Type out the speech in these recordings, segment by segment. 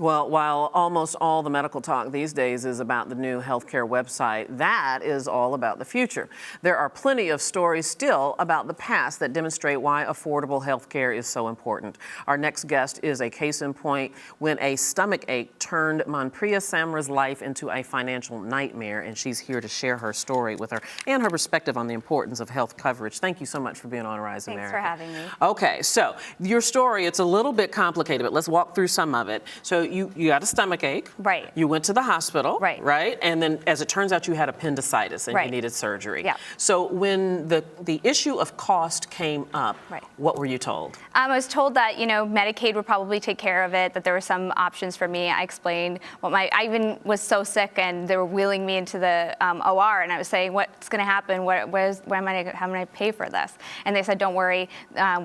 Well, while almost all the medical talk these days is about the new healthcare website, that is all about the future. There are plenty of stories still about the past that demonstrate why affordable healthcare is so important. Our next guest is a case in point when a stomach ache turned Munpriya Samra's life into a financial nightmare, and she's here to share her story with her and her perspective on the importance of health coverage. Thank you so much for being on Rise America. Thanks for having me. Okay, so your story, it's a little bit complicated, but let's walk through some of it. So you got a stomach ache. Right. You went to the hospital. Right. Right? And then as it turns out, you had appendicitis and Right. you needed surgery. Yeah. So when the issue of cost came up, Right. what were you told? I was told that, Medicaid would probably take care of it, that there were some options for me. I explained I even was so sick and they were wheeling me into the OR, and I was saying, what's going to how am I going to pay for this? And they said, don't worry,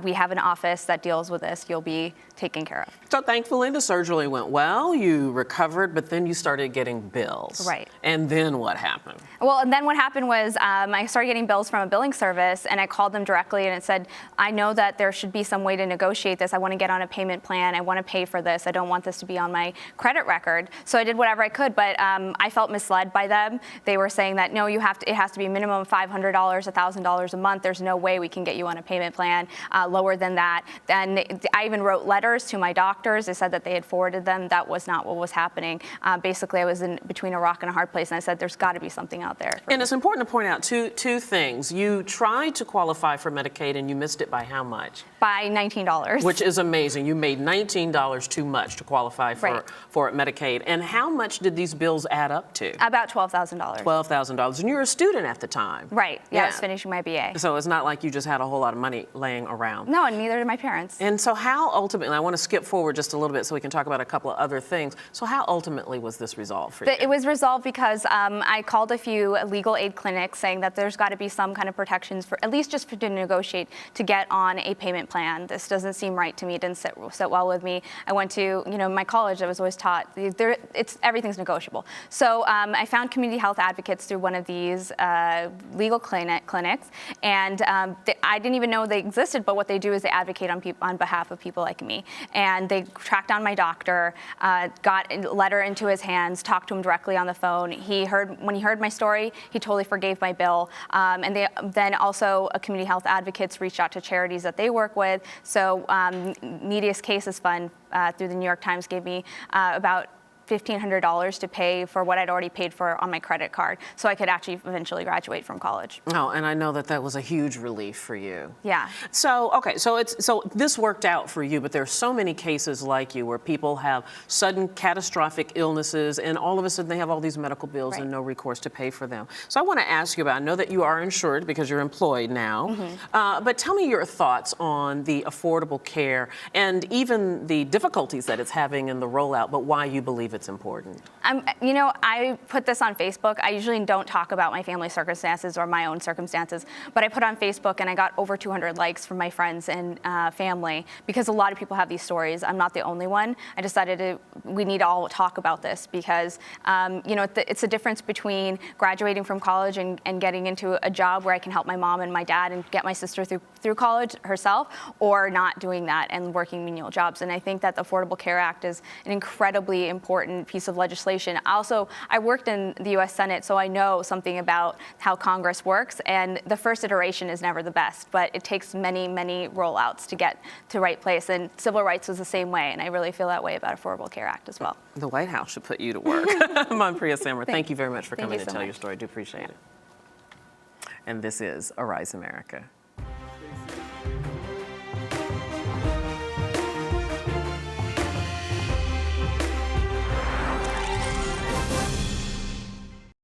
we have an office that deals with this. You'll be taken care of. So thankfully the surgery went well, you recovered, but then you started getting bills. Right. And then what happened? Well, and then what happened was I started getting bills from a billing service, and I called them directly and it said, I know that there should be some way to negotiate this. I want to get on a payment plan. I want to pay for this. I don't want this to be on my credit record. So I did whatever I could, but I felt misled by them. They were saying that, no, it has to be a minimum of $500, $1,000 a month. There's no way we can get you on a payment plan lower than that. And I even wrote letters to my doctors. They said that they had forwarded them. That was not what was happening. Basically, I was in between a rock and a hard place, and I said, there's got to be something out there. And it's important to point out two things. You tried to qualify for Medicaid, and you missed it by how much? By $19. Which is amazing. You made $19 too much to qualify for Medicaid. And how much did these bills add up to? About $12,000. $12,000. And you were a student at the time. Right. Yeah, I was finishing my BA. So it's not like you just had a whole lot of money laying around. No, and neither did my parents. And so how ultimately, I want to skip forward just a little bit so we can talk about a couple of other things. So how ultimately was this resolved for you? It was resolved because I called a few legal aid clinics saying that there's got to be some kind of protections for, at least just to negotiate, to get on a payment plan. This doesn't seem right to me. It didn't sit well with me. I went to, my college, I was always taught, everything's negotiable. So I found community health advocates through one of these legal clinics, and I didn't even know they existed, but what they do is they advocate on behalf of people like me. And they tracked down my doctor, got a letter into his hands, talked to him directly on the phone. When he heard my story, he totally forgave my bill. And then also community health advocates reached out to charities that they work with. So Neediest Cases Fund through the New York Times gave me about $1,500 to pay for what I'd already paid for on my credit card, so I could actually eventually graduate from college. Oh, and I know that was a huge relief for you. Yeah. So, okay, so this worked out for you, but there are so many cases like you where people have sudden catastrophic illnesses and all of a sudden they have all these medical bills and no recourse to pay for them. So I want to ask you about, I know that you are insured because you're employed now, but tell me your thoughts on the affordable care and even the difficulties that it's having in the rollout, but why you believe it's important. I put this on Facebook. I usually don't talk about my family circumstances or my own circumstances, but I put on Facebook and I got over 200 likes from my friends and family because a lot of people have these stories. I'm not the only one. I decided we need to all talk about this because, it's a difference between graduating from college and getting into a job where I can help my mom and my dad and get my sister through college herself, or not doing that and working menial jobs. And I think that the Affordable Care Act is an incredibly important piece of legislation. Also, I worked in the U.S. Senate, so I know something about how Congress works, and the first iteration is never the best, but it takes many, many rollouts to get to right place, and civil rights was the same way, and I really feel that way about Affordable Care Act as well. The White House should put you to work. Munpriya Samra, thank you very much for coming to tell your story. I do appreciate it. And this is Arise America.